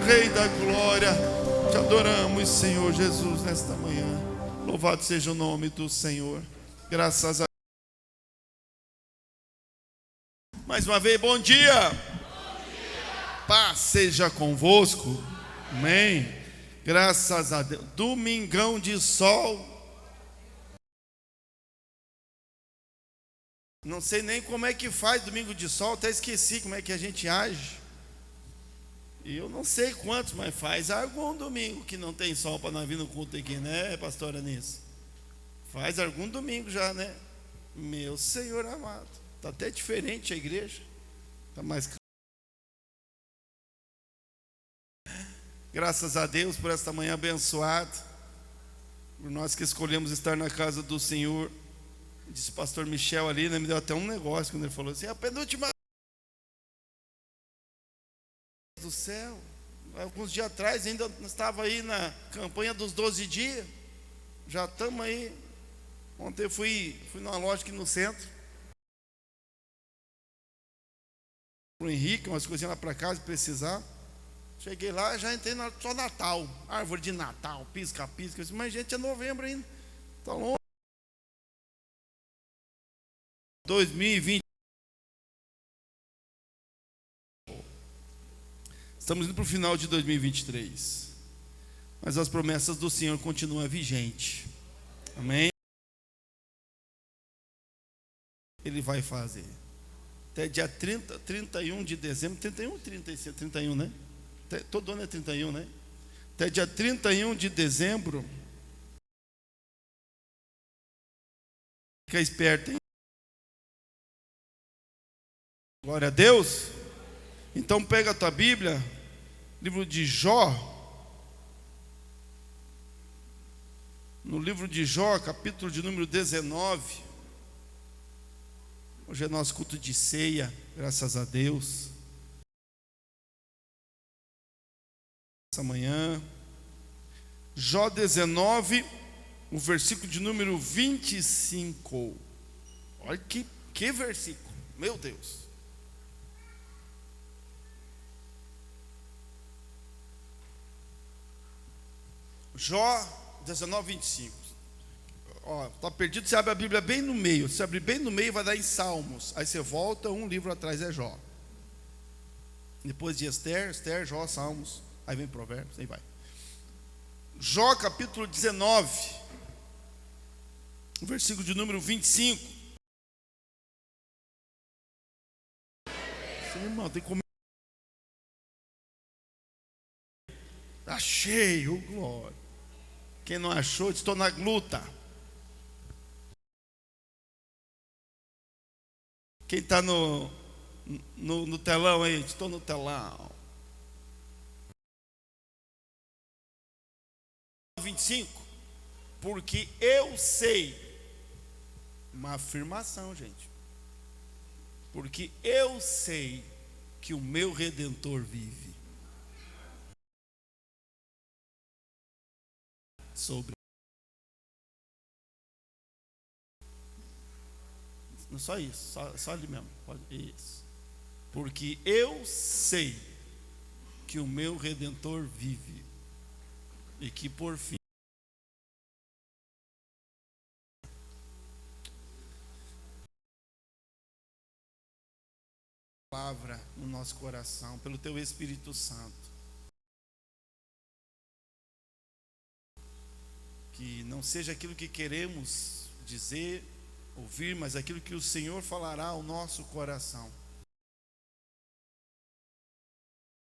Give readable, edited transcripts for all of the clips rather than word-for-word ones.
Rei da glória. Te adoramos, Senhor Jesus, nesta manhã. Louvado seja o nome do Senhor. Graças a Deus. Mais uma vez, bom dia. Paz seja convosco. Amém. Graças a Deus. Domingão de sol. Não sei nem como é que faz domingo de sol, até esqueci como é que a gente age. E eu não sei quantos, mas faz algum domingo que não tem sol para nós vir no culto aqui, né, pastor Anísio? Faz algum domingo já, né? Meu Senhor amado, está até diferente a igreja. Está mais. Graças a Deus por esta manhã abençoada, por nós que escolhemos estar na casa do Senhor. Disse o pastor Michel ali, né, me deu até um negócio quando ele falou assim: a penúltima do céu. Alguns dias atrás ainda estava aí na campanha dos 12 dias. Já estamos aí. Ontem eu fui numa loja aqui no centro, pro Henrique, umas coisinhas lá para casa, precisar. Cheguei lá, já entrei só Natal, árvore de Natal, pisca-pisca. Mas gente, é novembro ainda, está longe. 2020. Estamos indo para o final de 2023, mas as promessas do Senhor continuam vigentes. Amém? Ele vai fazer até dia 31 de dezembro. 31 ou 36? 31, né? Todo ano é 31, né? Até dia 31 de dezembro. Fica esperto, hein? Glória a Deus. Então pega a tua Bíblia, livro de Jó. No livro de Jó, capítulo de número 19. Hoje é nosso culto de ceia, graças a Deus. Essa manhã, Jó 19, o versículo de número 25. Olha que versículo, meu Deus. Jó 19, 25. Está perdido, você abre a Bíblia bem no meio. Se abrir bem no meio, vai dar em Salmos. Aí você volta, um livro atrás é Jó. Depois de Esther, Jó, Salmos. Aí vem Provérbios, aí vai. Jó capítulo 19, versículo de número 25. Sim, irmão, tem que comer. Achei, ô glória. Quem não achou, estou na gluta. Quem está no telão aí, estou no telão. 25. Porque eu sei. Uma afirmação, gente. Porque eu sei que o meu Redentor vive. Sobre. Não só isso, só ali mesmo. Isso. Porque eu sei que o meu Redentor vive. E que por fim. Palavra no nosso coração, pelo teu Espírito Santo. Que não seja aquilo que queremos dizer, ouvir, mas aquilo que o Senhor falará ao nosso coração.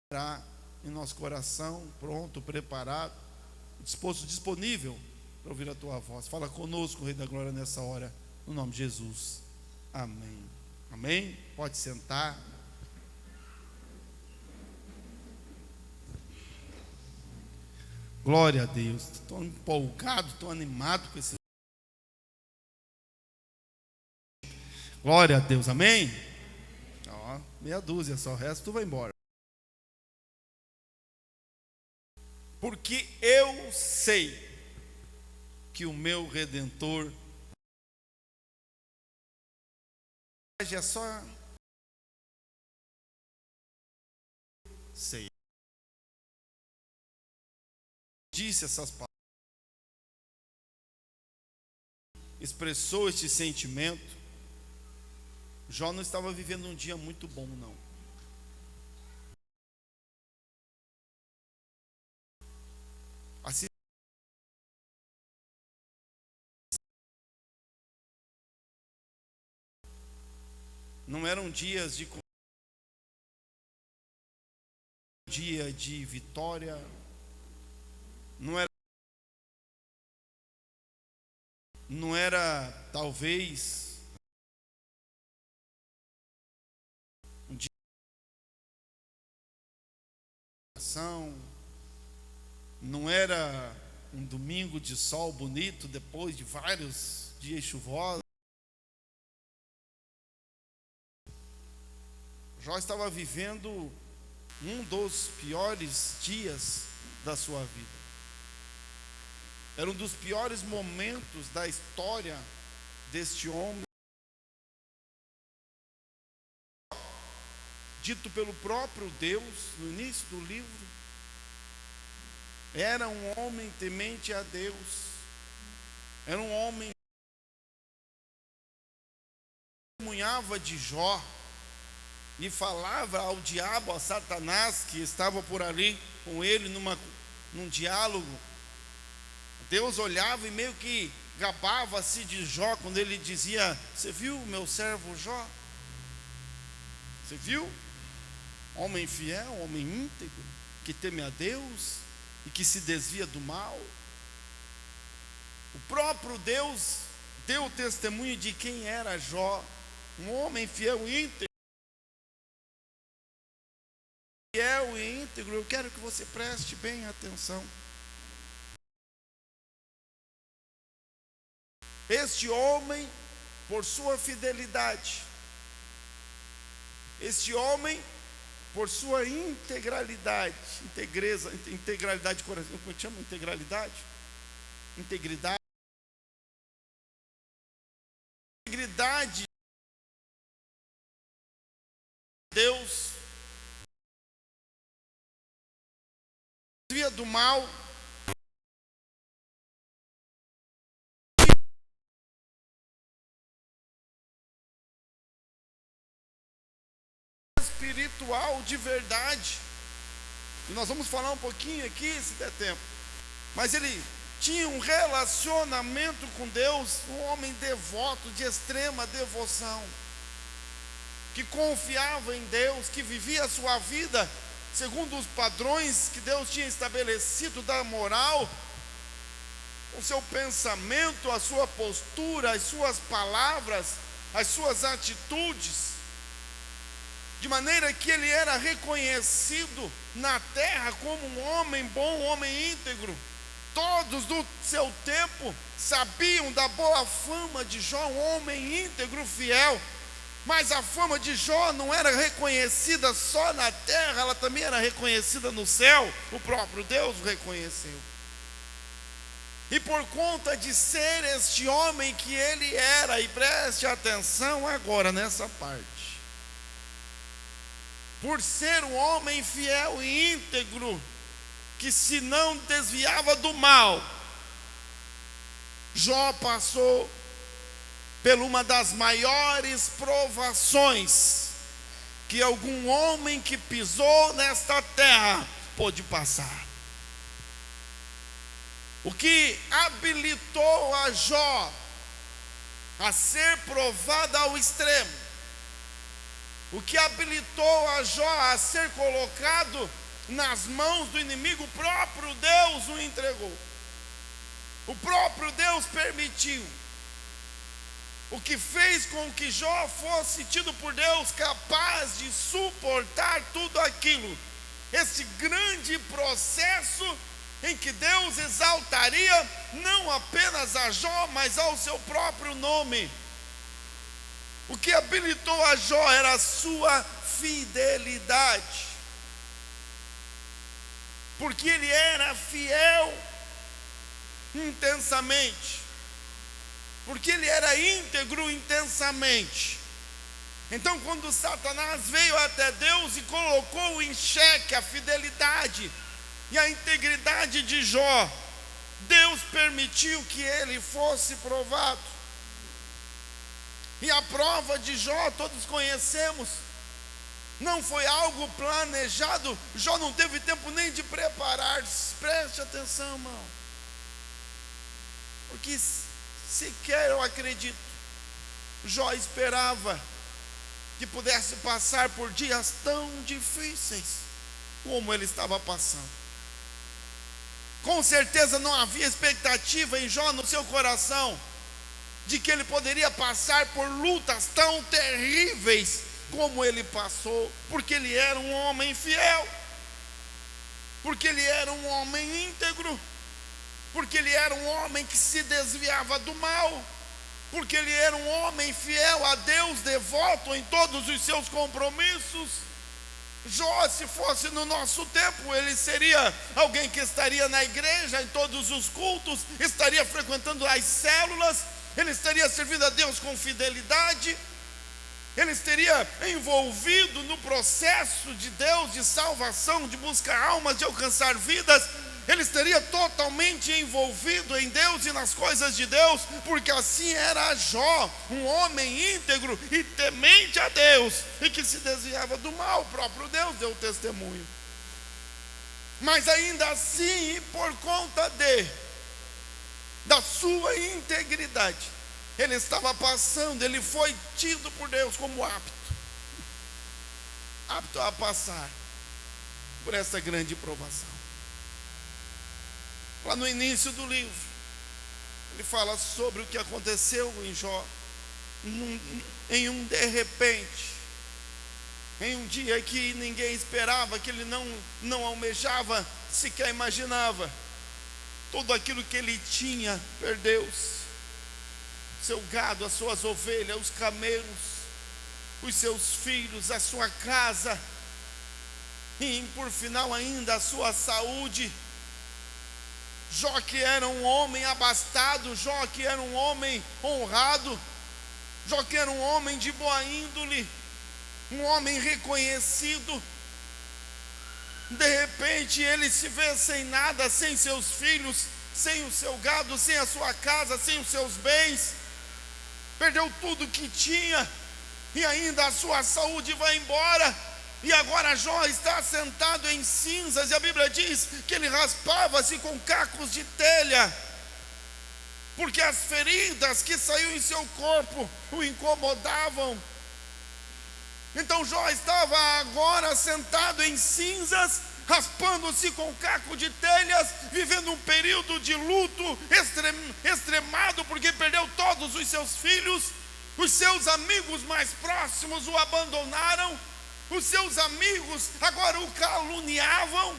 Estará em nosso coração, pronto, preparado, disposto, disponível para ouvir a tua voz. Fala conosco, Rei da Glória, nessa hora, no nome de Jesus. Amém. Amém? Pode sentar. Glória a Deus. Estou empolgado, estou animado com esse. Glória a Deus, amém? Meia dúzia só, o resto tu vai embora. Porque eu sei que o meu Redentor é só sei. disse essas palavras, expressou este sentimento, Jó não estava vivendo um dia muito bom, não. Assim, não eram dias de dia de vitória, não era talvez um dia de ação, não era um domingo de sol bonito depois de vários dias chuvosos. Jó estava vivendo um dos piores dias da sua vida. Era um dos piores momentos da história deste homem, dito pelo próprio Deus no início do livro. Era um homem temente a Deus, era um homem que testemunhava de Jó e falava ao diabo, a Satanás, que estava por ali com ele num diálogo. Deus olhava e meio que gabava-se de Jó quando ele dizia: você viu meu servo Jó? Você viu? Homem fiel, homem íntegro, que teme a Deus e que se desvia do mal. O próprio Deus deu testemunho de quem era Jó, um homem fiel e íntegro. Fiel e íntegro, eu quero que você preste bem atenção. Este homem, por sua fidelidade, este homem, por sua integralidade, integralidade de coração, como chama? Integridade, integridade de Deus, desvia do mal, espiritual de verdade. E nós vamos falar um pouquinho aqui, se der tempo. Mas ele tinha um relacionamento com Deus, um homem devoto, de extrema devoção, que confiava em Deus, que vivia a sua vida segundo os padrões que Deus tinha estabelecido da moral, o seu pensamento, a sua postura, as suas palavras, as suas atitudes, de maneira que ele era reconhecido na terra como um homem bom, um homem íntegro. Todos do seu tempo sabiam da boa fama de Jó, um homem íntegro, fiel. Mas a fama de Jó não era reconhecida só na terra, ela também era reconhecida no céu. O próprio Deus o reconheceu. E por conta de ser este homem que ele era, e preste atenção agora nessa parte, por ser um homem fiel e íntegro, que se não desviava do mal, Jó passou por uma das maiores provações que algum homem que pisou nesta terra pôde passar. O que habilitou a Jó a ser provado ao extremo, o que habilitou a Jó a ser colocado nas mãos do inimigo, o próprio Deus o entregou. O próprio Deus permitiu. O que fez com que Jó fosse tido por Deus capaz de suportar tudo aquilo. Esse grande processo em que Deus exaltaria não apenas a Jó, mas ao seu próprio nome. O que habilitou a Jó era a sua fidelidade, porque ele era fiel intensamente, porque ele era íntegro intensamente. Então, quando Satanás veio até Deus e colocou em xeque a fidelidade e a integridade de Jó, Deus permitiu que ele fosse provado. E a prova de Jó todos conhecemos. Não foi algo planejado. Jó não teve tempo nem de preparar-se. Preste atenção, irmão. Porque sequer eu acredito, Jó esperava que pudesse passar por dias tão difíceis como ele estava passando. Com certeza não havia expectativa em Jó no seu coração de que ele poderia passar por lutas tão terríveis como ele passou, porque ele era um homem fiel, porque ele era um homem íntegro, porque ele era um homem que se desviava do mal, porque ele era um homem fiel a Deus, devoto em todos os seus compromissos. Jó, se fosse no nosso tempo, ele seria alguém que estaria na igreja, em todos os cultos, estaria frequentando as células, ele estaria servindo a Deus com fidelidade, ele estaria envolvido no processo de Deus, de salvação, de buscar almas, de alcançar vidas. Ele estaria totalmente envolvido em Deus e nas coisas de Deus, porque assim era Jó, um homem íntegro e temente a Deus, e que se desviava do mal. O próprio Deus deu testemunho. Mas ainda assim, e por conta da sua integridade, ele estava passando, ele foi tido por Deus como apto a passar por essa grande provação. Lá no início do livro, ele fala sobre o que aconteceu em Jó, em um de repente, em um dia que ninguém esperava, que ele não almejava, sequer imaginava. Tudo aquilo que ele tinha, perdeu-se. Seu gado, as suas ovelhas, os camelos, os seus filhos, a sua casa, e por final ainda a sua saúde. Jó, que era um homem abastado, Jó, que era um homem honrado, Jó, que era um homem de boa índole, um homem reconhecido, de repente ele se vê sem nada, sem seus filhos, sem o seu gado, sem a sua casa, sem os seus bens, perdeu tudo que tinha, e ainda a sua saúde vai embora. E agora Jó está sentado em cinzas, e a Bíblia diz que ele raspava-se com cacos de telha, porque as feridas que saíam em seu corpo o incomodavam. Então Jó estava agora sentado em cinzas, raspando-se com caco de telhas, vivendo um período de luto extremado, porque perdeu todos os seus filhos, os seus amigos mais próximos o abandonaram, os seus amigos agora o caluniavam.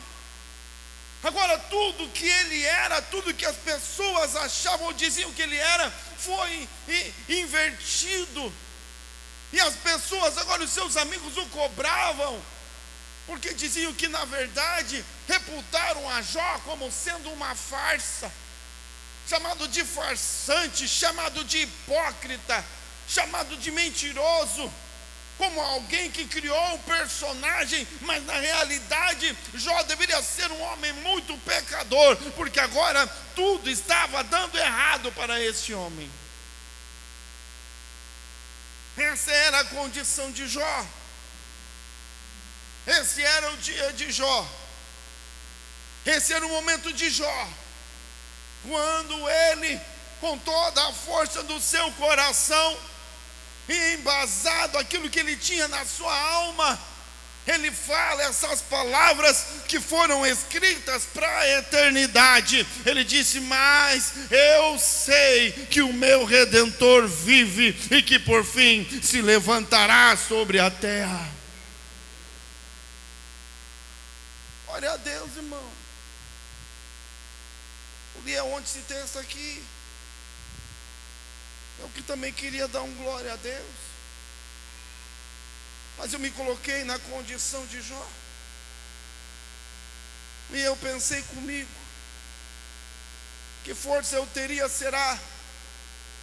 Agora tudo que ele era, tudo que as pessoas achavam ou diziam que ele era, foi invertido. E as pessoas, agora os seus amigos o cobravam, porque diziam que na verdade reputaram a Jó como sendo uma farsa, chamado de farsante, chamado de hipócrita, chamado de mentiroso, como alguém que criou um personagem, mas na realidade Jó deveria ser um homem muito pecador, porque agora tudo estava dando errado para esse homem. Essa era a condição de Jó, esse era o dia de Jó, esse era o momento de Jó, quando ele, com toda a força do seu coração, e embasado aquilo que ele tinha na sua alma, ele fala essas palavras que foram escritas para a eternidade. Ele disse: mas eu sei que o meu Redentor vive e que por fim se levantará sobre a terra. Glória a Deus, irmão. O dia onde se tem isso aqui, eu que também queria dar um glória a Deus, mas eu me coloquei na condição de Jó, e eu pensei comigo, que força eu teria, será?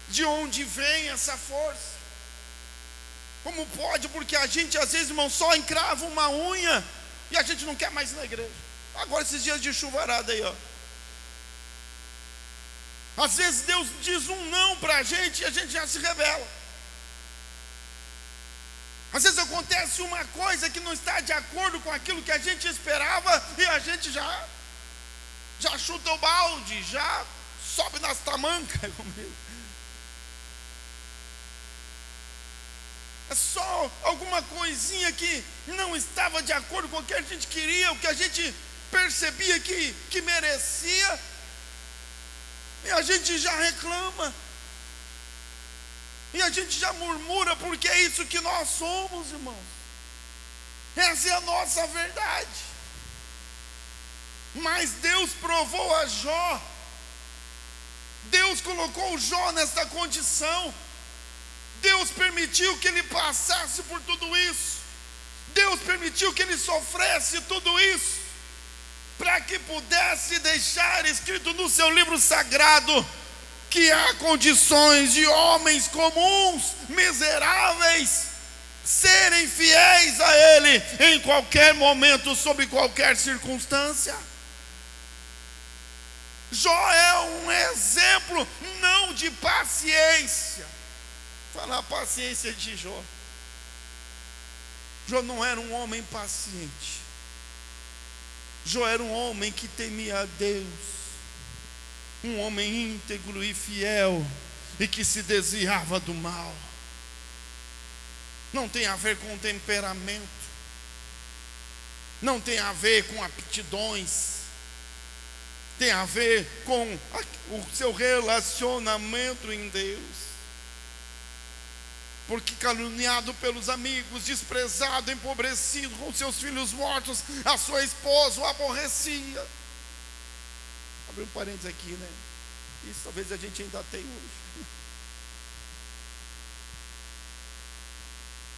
De onde vem essa força? Como pode? Porque a gente às vezes, irmão, só encrava uma unha e a gente não quer mais ir na igreja. Agora esses dias de chuvarada aí, ó. Às vezes Deus diz um não para a gente e a gente já se rebela. Às vezes acontece uma coisa que não está de acordo com aquilo que a gente esperava e a gente já chuta o balde, já sobe nas tamancas comigo. É só alguma coisinha que não estava de acordo com o que a gente queria, o que a gente percebia que merecia, e a gente já reclama, e a gente já murmura, porque é isso que nós somos, irmãos. Essa é a nossa verdade. Mas Deus provou a Jó. Deus colocou Jó nessa condição. Deus permitiu que ele passasse por tudo isso. Deus permitiu que ele sofresse tudo isso, para que pudesse deixar escrito no seu livro sagrado que há condições de homens comuns, miseráveis, serem fiéis a Ele em qualquer momento, sob qualquer circunstância. Jó é um exemplo não de paciência. Falar a paciência de Jó. Jó não era um homem paciente. Jó era um homem que temia a Deus, um homem íntegro e fiel, e que se desviava do mal. Não tem a ver com temperamento, não tem a ver com aptidões, tem a ver com o seu relacionamento em Deus. Porque caluniado pelos amigos, desprezado, empobrecido, com seus filhos mortos, a sua esposa o aborrecia. Abre um parênteses aqui, né? Isso talvez a gente ainda tenha hoje.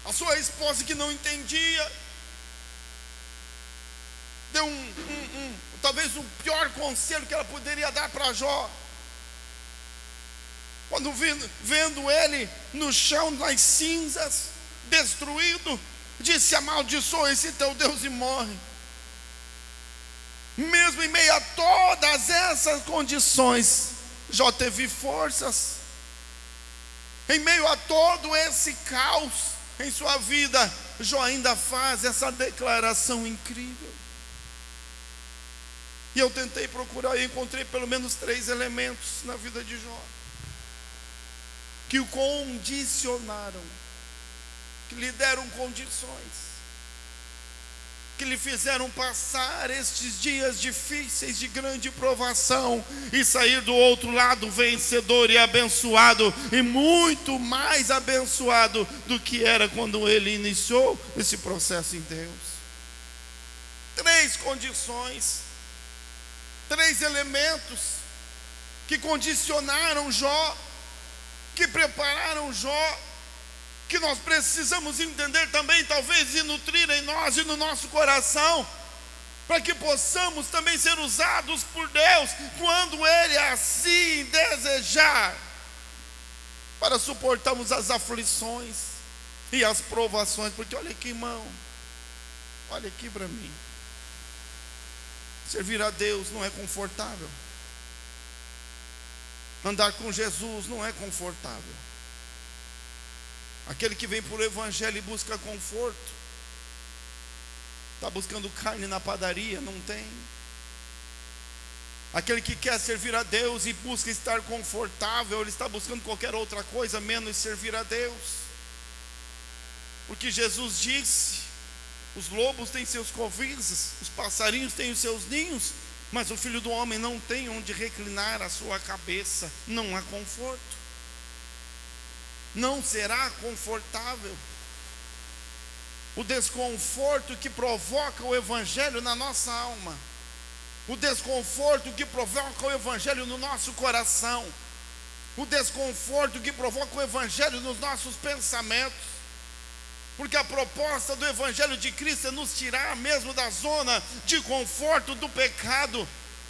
A sua esposa que não entendia, deu talvez o pior conselho que ela poderia dar para Jó. Quando vendo ele no chão, nas cinzas, destruído, disse: amaldiçoa esse teu Deus e morre. Mesmo em meio a todas essas condições, Jó teve forças. Em meio a todo esse caos em sua vida, Jó ainda faz essa declaração incrível. E eu tentei procurar e encontrei pelo menos 3 elementos na vida de Jó que o condicionaram, que lhe deram condições, que lhe fizeram passar estes dias difíceis de grande provação e sair do outro lado vencedor e abençoado, e muito mais abençoado do que era quando ele iniciou esse processo em Deus. 3 condições, 3 elementos que condicionaram Jó, que prepararam Jó, que nós precisamos entender também, talvez, e nutrir em nós e no nosso coração, para que possamos também ser usados por Deus, quando Ele assim desejar, para suportarmos as aflições e as provações. Porque olha aqui, irmão, olha aqui para mim, servir a Deus não é confortável. Andar com Jesus não é confortável. Aquele que vem por Evangelho e busca conforto, está buscando carne na padaria, não tem. Aquele que quer servir a Deus e busca estar confortável, ele está buscando qualquer outra coisa menos servir a Deus. Porque Jesus disse: os lobos têm seus covis, os passarinhos têm os seus ninhos, mas o Filho do Homem não tem onde reclinar a sua cabeça. Não há conforto, não será confortável. O desconforto que provoca o Evangelho na nossa alma, o desconforto que provoca o Evangelho no nosso coração, o desconforto que provoca o Evangelho nos nossos pensamentos. Porque a proposta do Evangelho de Cristo é nos tirar mesmo da zona de conforto do pecado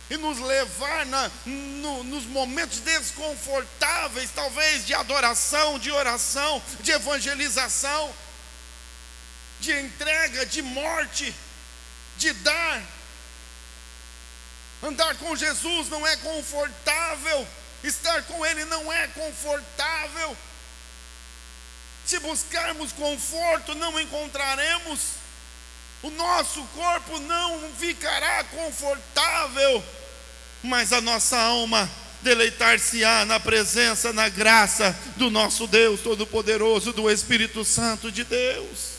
e nos levar nos momentos desconfortáveis, talvez de adoração, de oração, de evangelização, de entrega, de morte, de dar, Andar com Jesus não é confortável. Estar com Ele não é confortável. Se buscarmos conforto, não encontraremos. O nosso corpo não ficará confortável, mas a nossa alma deleitar-se-á na presença, na graça do nosso Deus Todo-Poderoso, do Espírito Santo de Deus.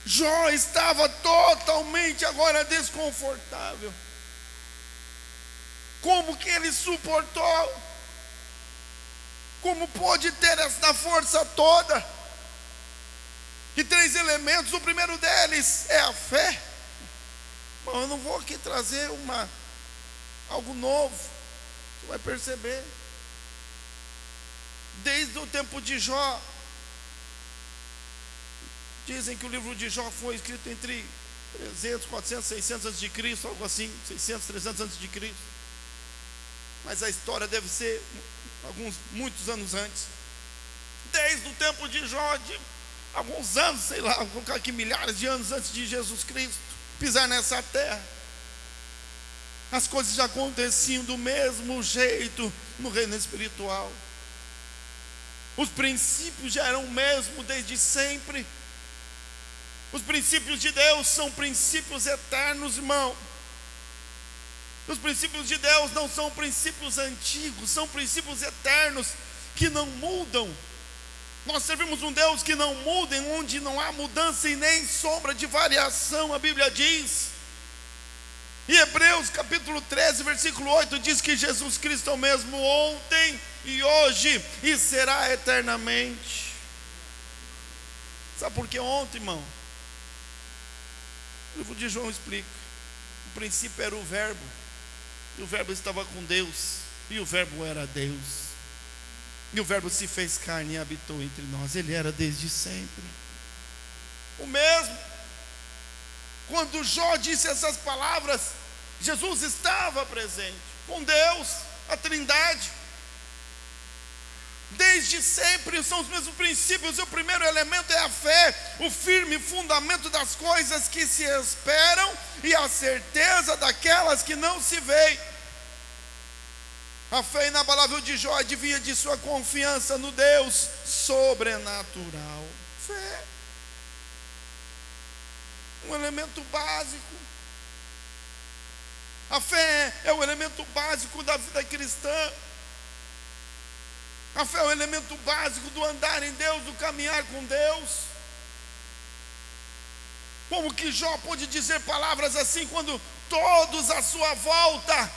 Jó estava totalmente agora desconfortável. Como que ele suportou? Como pôde ter essa força toda? E 3 elementos. O primeiro deles é a fé. Bom, eu não vou aqui trazer algo novo. Você vai perceber. Desde o tempo de Jó, dizem que o livro de Jó foi escrito entre 300, 400, 600 antes de Cristo, algo assim, 600, 300 antes de Cristo. Mas a história deve ser muitos anos antes. Desde o tempo de Jó, de alguns anos, sei lá, vou colocar aqui milhares de anos antes de Jesus Cristo pisar nessa terra. As coisas já aconteciam do mesmo jeito no reino espiritual. Os princípios já eram o mesmo desde sempre. Os princípios de Deus são princípios eternos, irmão. Os princípios de Deus não são princípios antigos, são princípios eternos que não mudam. Nós servimos um Deus que não muda, em onde não há mudança e nem sombra de variação, a Bíblia diz. Em Hebreus capítulo 13, versículo 8, diz que Jesus Cristo é o mesmo ontem e hoje e será eternamente. Sabe por que ontem, irmão? O livro de João explica. O princípio era o verbo, e o verbo estava com Deus, e o verbo era Deus, e o verbo se fez carne e habitou entre nós. Ele era desde sempre o mesmo. Quando Jó disse essas palavras, Jesus estava presente com Deus, a Trindade. Desde sempre são os mesmos princípios. O primeiro elemento é a fé, o firme fundamento das coisas que se esperam e a certeza daquelas que não se veem. A fé inabalável de Jó advinha de sua confiança no Deus sobrenatural. Fé, um elemento básico. A fé é o elemento básico da vida cristã. A fé é o elemento básico do andar em Deus, do caminhar com Deus. Como que Jó pôde dizer palavras assim quando todos à sua volta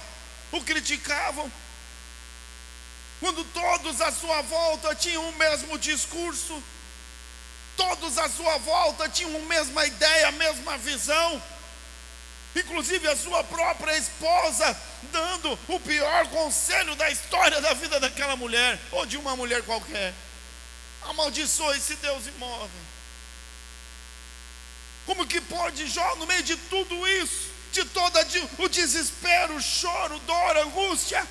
o criticavam? Quando todos à sua volta tinham o mesmo discurso, todos à sua volta tinham a mesma ideia, a mesma visão, inclusive a sua própria esposa dando o pior conselho da história da vida daquela mulher, ou de uma mulher qualquer: amaldiçoa esse Deus imóvel. Como que pode Jó, no meio de tudo isso, de todo o desespero, o choro, dor, angústia,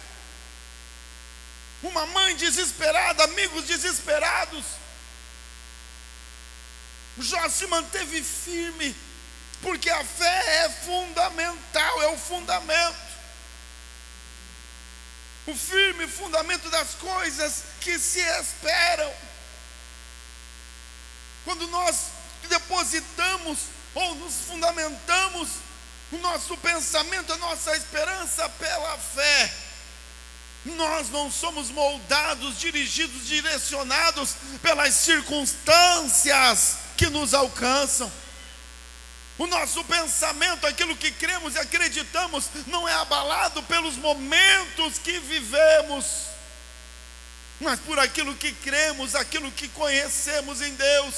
uma mãe desesperada, amigos desesperados, Jó se manteve firme, porque a fé é fundamental, é o fundamento, o firme fundamento das coisas que se esperam. Quando nós depositamos ou nos fundamentamos o nosso pensamento, a nossa esperança pela fé, nós não somos moldados, dirigidos, direcionados pelas circunstâncias que nos alcançam. O nosso pensamento, aquilo que cremos e acreditamos, não é abalado pelos momentos que vivemos, mas por aquilo que cremos, aquilo que conhecemos em Deus.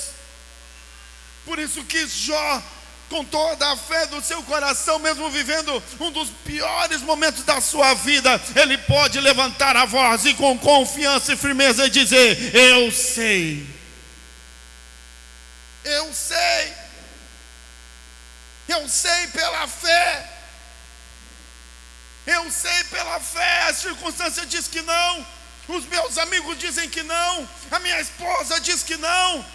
Por isso que Jó, com toda a fé do seu coração, mesmo vivendo um dos piores momentos da sua vida, ele pode levantar a voz e com confiança e firmeza dizer: eu sei, eu sei, eu sei pela fé, eu sei pela fé. A circunstância diz que não, os meus amigos dizem que não, a minha esposa diz que não,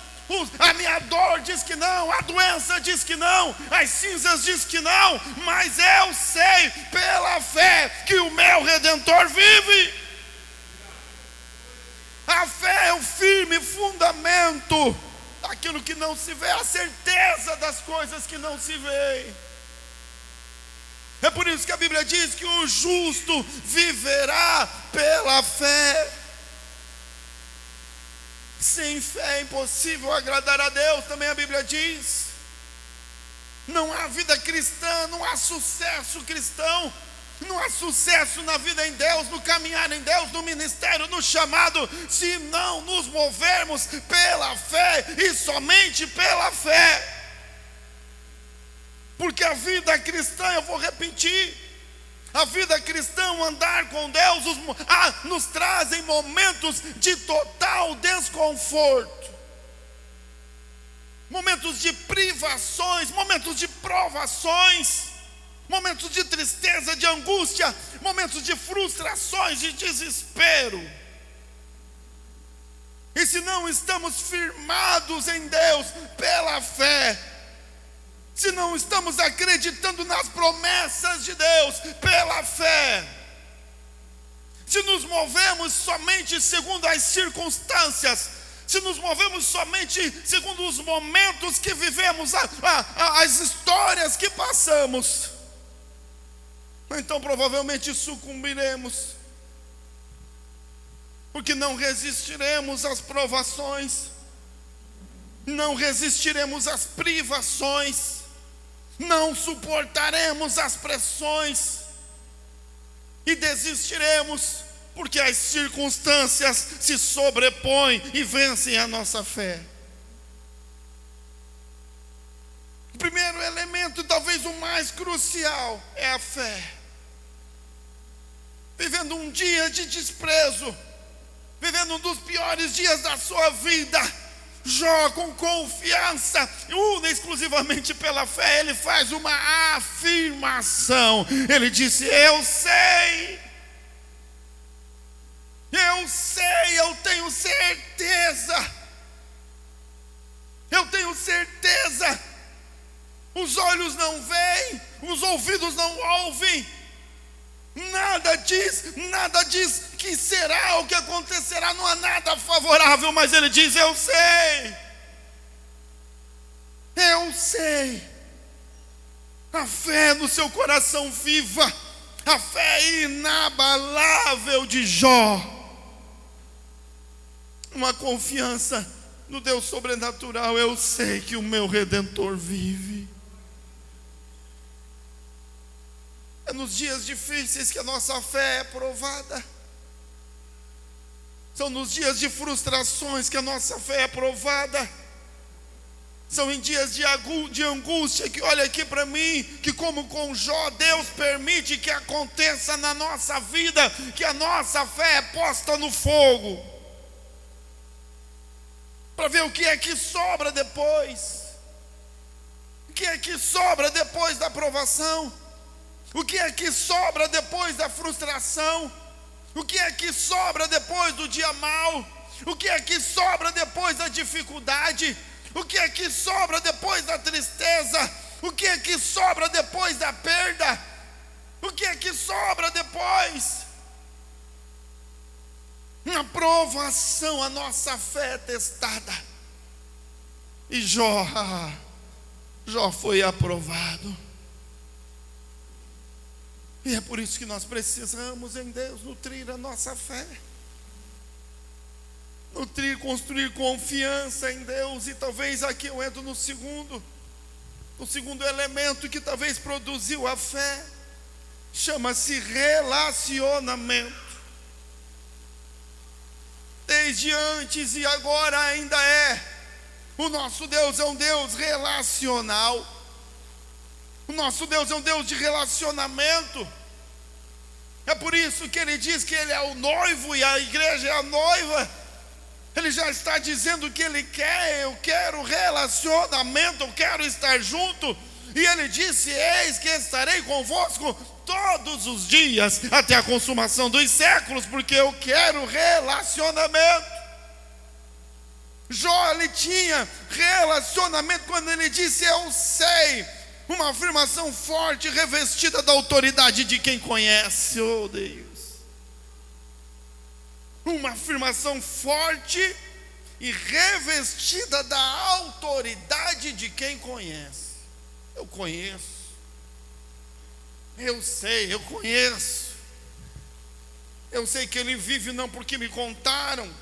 A minha dor diz que não, a doença diz que não, as cinzas diz que não, mas eu sei pela fé que o meu Redentor vive. A fé é o firme fundamento daquilo que não se vê, a certeza das coisas que não se vê. É por isso que a Bíblia diz que o justo viverá pela fé. Sem fé é impossível agradar a Deus, também a Bíblia diz. Não há vida cristã, não há sucesso cristão, não há sucesso na vida em Deus, no caminhar em Deus, no ministério, no chamado, se não nos movermos pela fé e somente pela fé. Porque a vida cristã, eu vou repetir, a vida cristã, andar com Deus, nos trazem momentos de total desconforto, momentos de privações, momentos de provações, momentos de tristeza, de angústia, momentos de frustrações, de desespero. E se não estamos firmados em Deus pela fé, se não estamos acreditando nas promessas de Deus pela fé, se nos movemos somente segundo as circunstâncias, se nos movemos somente segundo os momentos que vivemos, as histórias que passamos, então provavelmente sucumbiremos, porque não resistiremos às provações, não resistiremos às privações, não suportaremos as pressões e desistiremos, porque as circunstâncias se sobrepõem e vencem a nossa fé. O primeiro elemento, talvez o mais crucial, é a fé. Vivendo um dia de desprezo, vivendo um dos piores dias da sua vida, Jó, com confiança, exclusivamente pela fé, ele faz uma afirmação. Ele disse: eu sei, eu tenho certeza, os olhos não veem, os ouvidos não ouvem, nada diz que será o que acontecerá, não há nada favorável, mas ele diz: eu sei. A fé no seu coração viva, a fé inabalável de Jó, uma confiança no Deus sobrenatural. Eu sei que o meu Redentor vive. É nos dias difíceis que a nossa fé é provada. São nos dias de frustrações que a nossa fé é provada. São em dias de angústia que, olha aqui para mim, que como com Jó, Deus permite que aconteça na nossa vida, que a nossa fé é posta no fogo, para ver o que é que sobra depois. O que é que sobra depois da provação? O que é que sobra depois da frustração? O que é que sobra depois do dia mau? O que é que sobra depois da dificuldade? O que é que sobra depois da tristeza? O que é que sobra depois da perda? O que é que sobra depois? Na provação, a nossa fé é testada. E Jó foi aprovado. E é por isso que nós precisamos em Deus nutrir a nossa fé, construir confiança em Deus. E talvez aqui eu entro no segundo elemento que talvez produziu a fé, chama-se relacionamento. Desde antes e agora ainda é. O nosso Deus é um Deus relacional. O nosso Deus é um Deus de relacionamento. É por isso que ele diz que ele é o noivo e a igreja é a noiva. Ele já está dizendo que ele quer: eu quero relacionamento, eu quero estar junto. E ele disse: eis que estarei convosco todos os dias, até a consumação dos séculos, porque eu quero relacionamento. Jó, ele tinha relacionamento quando ele disse eu sei, uma afirmação forte, revestida da autoridade de quem conhece. Oh Deus, uma afirmação forte e revestida da autoridade de quem conhece. Eu conheço, eu sei, eu conheço, eu sei que ele vive não porque me contaram,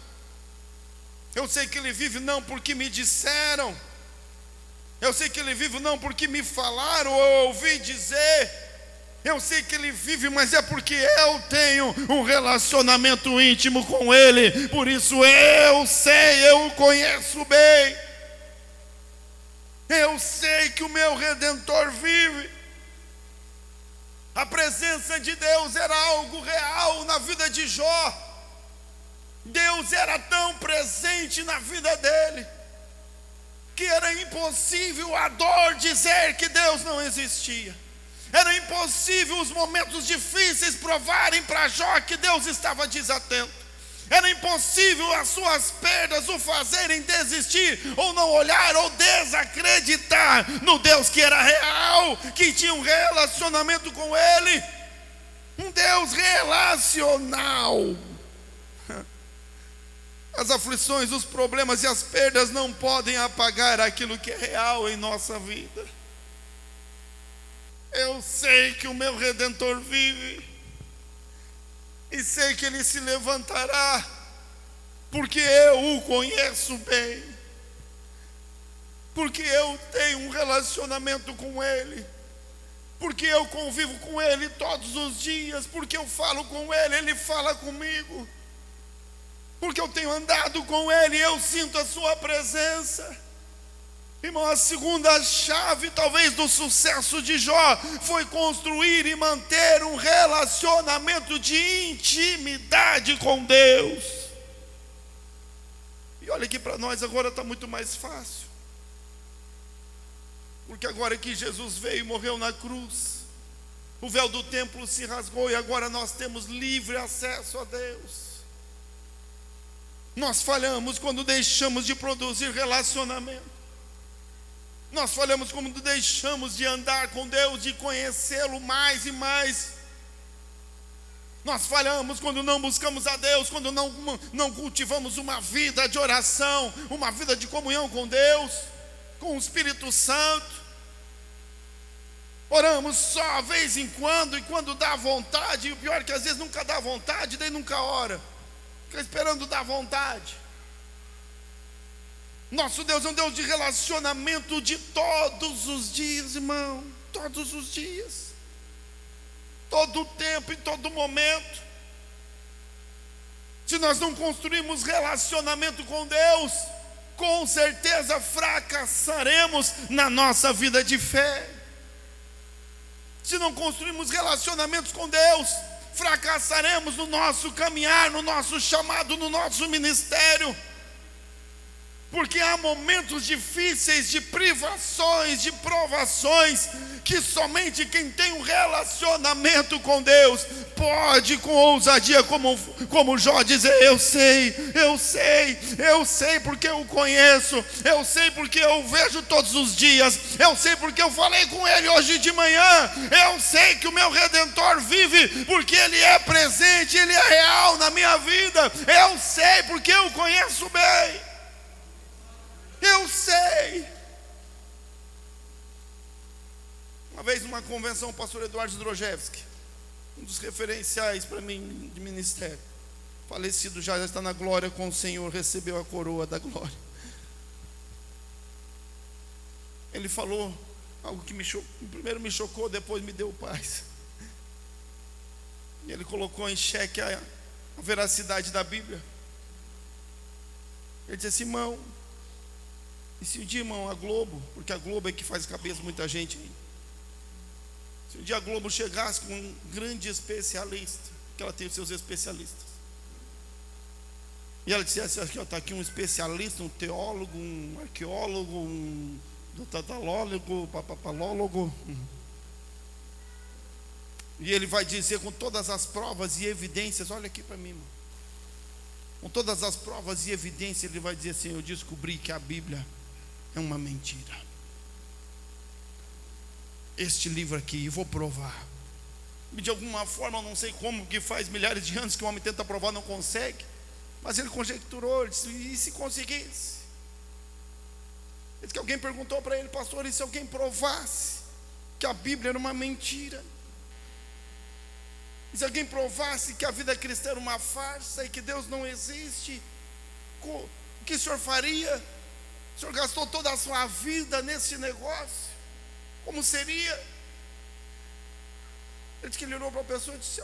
eu sei que ele vive não porque me disseram, eu sei que ele vive não porque me falaram ou ouvi dizer, eu sei que ele vive, mas é porque eu tenho um relacionamento íntimo com ele, por isso eu sei, eu o conheço bem, eu sei que o meu Redentor vive. A presença de Deus era algo real na vida de Jó. Deus era tão presente na vida dele, que era impossível a dor dizer que Deus não existia. Era impossível os momentos difíceis provarem para Jó que Deus estava desatento. Era impossível as suas perdas o fazerem desistir, ou não olhar, ou desacreditar no Deus que era real, que tinha um relacionamento com ele, um Deus relacional. As aflições, os problemas e as perdas não podem apagar aquilo que é real em nossa vida. Eu sei que o meu Redentor vive, e sei que ele se levantará, porque eu o conheço bem, porque eu tenho um relacionamento com ele, porque eu convivo com ele todos os dias, porque eu falo com ele, ele fala comigo, porque eu tenho andado com ele, eu sinto a sua presença. Irmão, a segunda chave talvez do sucesso de Jó foi construir e manter um relacionamento de intimidade com Deus. E olha que para nós agora está muito mais fácil, porque agora que Jesus veio e morreu na cruz, o véu do templo se rasgou e agora nós temos livre acesso a Deus. Nós falhamos quando deixamos de produzir relacionamento. Nós falhamos quando deixamos de andar com Deus, de conhecê-lo mais e mais. Nós falhamos quando não buscamos a Deus, quando não cultivamos uma vida de oração, uma vida de comunhão com Deus, com o Espírito Santo. Oramos só de vez em quando, e quando dá vontade, e o pior é que às vezes nunca dá vontade, daí nunca ora. Fica esperando dar vontade. Nosso Deus é um Deus de relacionamento de todos os dias, irmão. Todos os dias, todo o tempo, em todo momento. Se nós não construirmos relacionamento com Deus, com certeza fracassaremos na nossa vida de fé. Se não construirmos relacionamentos com Deus, fracassaremos no nosso caminhar, no nosso chamado, no nosso ministério. Porque há momentos difíceis, de privações, de provações, que somente quem tem um relacionamento com Deus pode, com ousadia, como Jó, dizer: eu sei, eu sei, eu sei porque eu o conheço, eu sei porque eu o vejo todos os dias, eu sei porque eu falei com ele hoje de manhã, eu sei que o meu Redentor vive, porque ele é presente, ele é real na minha vida, eu sei porque eu o conheço bem. Eu sei. Uma vez numa convenção, o pastor Eduardo Drojewski, um dos referenciais para mim de ministério, falecido já está na glória com o Senhor, recebeu a coroa da glória. Ele falou algo que primeiro me chocou, depois me deu paz. E ele colocou em xeque a veracidade da Bíblia. Ele disse assim: irmão, e se um dia, irmão, a Globo, porque a Globo é que faz cabeça muita gente aí, se um dia a Globo chegasse com um grande especialista, que ela tem os seus especialistas, e ela dissesse: aqui, está aqui um especialista, um teólogo, um arqueólogo, um tatalólogo, papapalólogo, e ele vai dizer com todas as provas e evidências: olha aqui para mim, irmão, com todas as provas e evidências, ele vai dizer assim: eu descobri que a Bíblia é uma mentira. Este livro aqui, eu vou provar. De alguma forma, eu não sei como, que faz milhares de anos que o homem tenta provar, não consegue. Mas ele conjecturou, ele disse: e se conseguisse? Ele disse que alguém perguntou para ele: pastor, e se alguém provasse que a Bíblia era uma mentira? E se alguém provasse que a vida cristã era uma farsa e que Deus não existe, o que o senhor faria? O senhor gastou toda a sua vida nesse negócio, como seria? Ele disse que ele olhou para a pessoa e disse: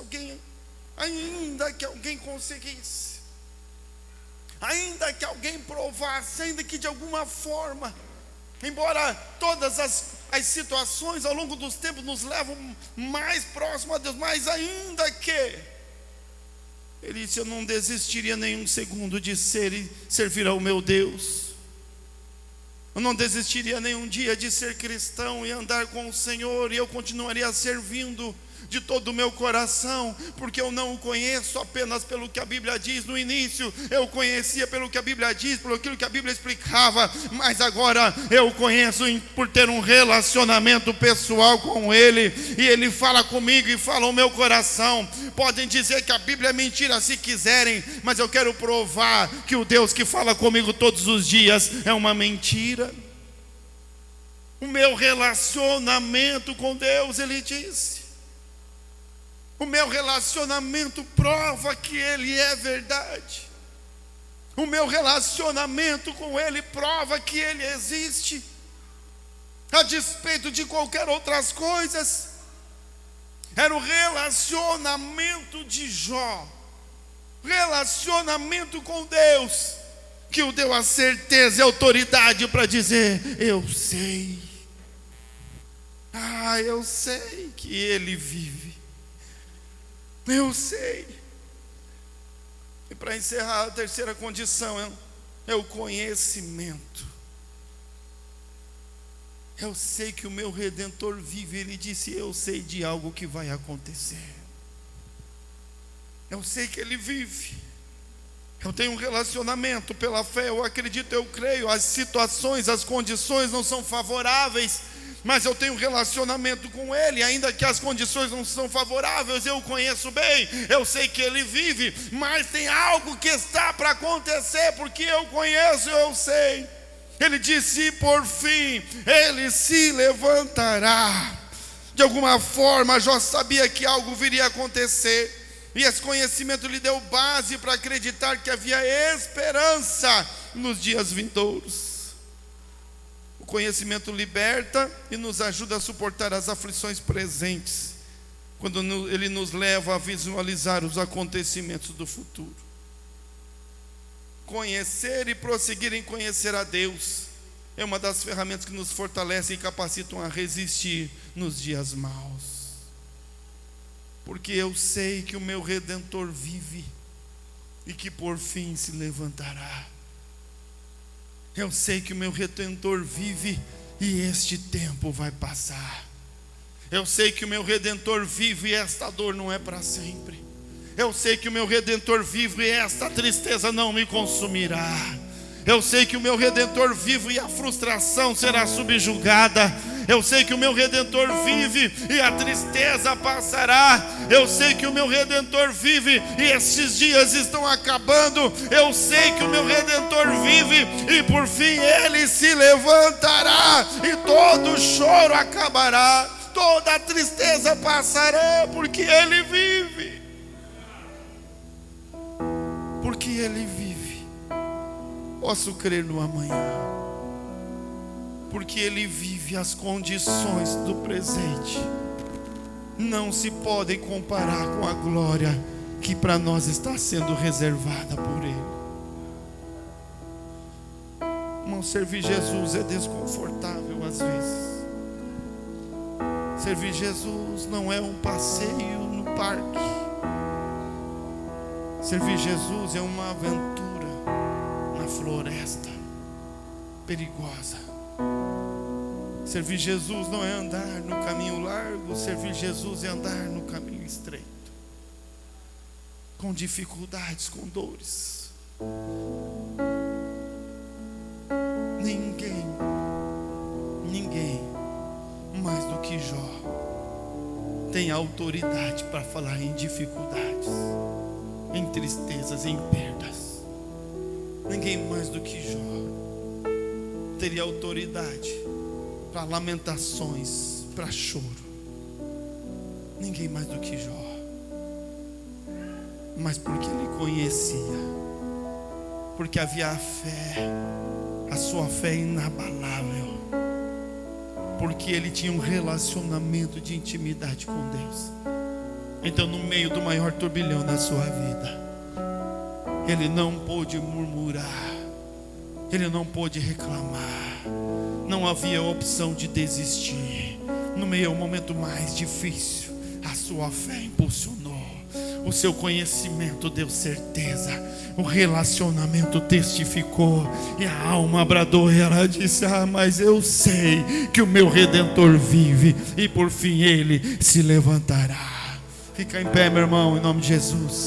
ainda que alguém conseguisse, ainda que alguém provasse, ainda que de alguma forma, embora todas as situações ao longo dos tempos nos levam mais próximo a Deus, mas ainda que, ele disse: eu não desistiria nenhum segundo de ser e servir ao meu Deus. Eu não desistiria nenhum dia de ser cristão e andar com o Senhor, e eu continuaria servindo de todo o meu coração, porque eu não o conheço apenas pelo que a Bíblia diz. No início eu conhecia pelo que a Bíblia diz, por aquilo que a Bíblia explicava, mas agora eu conheço por ter um relacionamento pessoal com Ele, e Ele fala comigo e fala ao meu coração. Podem dizer que a Bíblia é mentira se quiserem, mas eu quero provar que o Deus que fala comigo todos os dias é uma mentira. O meu relacionamento com Deus, ele disse, o meu relacionamento prova que Ele é verdade. O meu relacionamento com Ele prova que Ele existe, a despeito de qualquer outras coisas. Era o relacionamento de Jó, relacionamento com Deus, que o deu a certeza e a autoridade para dizer: eu sei, eu sei que Ele vive. Eu sei. E para encerrar, a terceira condição é o conhecimento. Eu sei que o meu Redentor vive. Ele disse: eu sei de algo que vai acontecer. Eu sei que Ele vive. Eu tenho um relacionamento pela fé, eu acredito, eu creio. As situações, as condições não são favoráveis, mas eu tenho um relacionamento com Ele, ainda que as condições não são favoráveis, eu o conheço bem, eu sei que Ele vive, mas tem algo que está para acontecer, porque eu conheço, eu sei. Ele disse: e por fim, Ele se levantará. De alguma forma, Jó sabia que algo viria a acontecer, e esse conhecimento lhe deu base para acreditar que havia esperança nos dias vindouros. O conhecimento liberta e nos ajuda a suportar as aflições presentes, quando ele nos leva a visualizar os acontecimentos do futuro. Conhecer e prosseguir em conhecer a Deus é uma das ferramentas que nos fortalecem e capacitam a resistir nos dias maus. Porque eu sei que o meu Redentor vive e que por fim se levantará. Eu sei que o meu Redentor vive e este tempo vai passar. Eu sei que o meu Redentor vive e esta dor não é para sempre. Eu sei que o meu Redentor vive e esta tristeza não me consumirá. Eu sei que o meu Redentor vive e a frustração será subjugada. Eu sei que o meu Redentor vive e a tristeza passará. Eu sei que o meu Redentor vive e estes dias estão acabando. Eu sei que o meu Redentor vive e por fim Ele se levantará e todo choro acabará, toda a tristeza passará, porque Ele vive. Porque Ele vive. Posso crer no amanhã, porque Ele vive. As condições do presente não se podem comparar com a glória que para nós está sendo reservada por Ele. Irmão, servir Jesus é desconfortável às vezes. Servir Jesus não é um passeio no parque. Servir Jesus é uma aventura na floresta perigosa. Servir Jesus não é andar no caminho largo. Servir Jesus é andar no caminho estreito, com dificuldades, com dores. Ninguém mais do que Jó tem autoridade para falar em dificuldades, em tristezas, em perdas. Ninguém mais do que Jó teria autoridade para lamentações, para choro. Ninguém mais do que Jó. Mas porque ele conhecia, porque havia a fé, a sua fé inabalável, porque ele tinha um relacionamento de intimidade com Deus. Então, no meio do maior turbilhão da sua vida, ele não pôde murmurar, ele não pôde reclamar, não havia opção de desistir. No meio do momento mais difícil, a sua fé impulsionou, o seu conhecimento deu certeza, o relacionamento testificou, e a alma bradou e ela disse: mas eu sei que o meu Redentor vive, e por fim ele se levantará. Fica em pé, meu irmão, em nome de Jesus.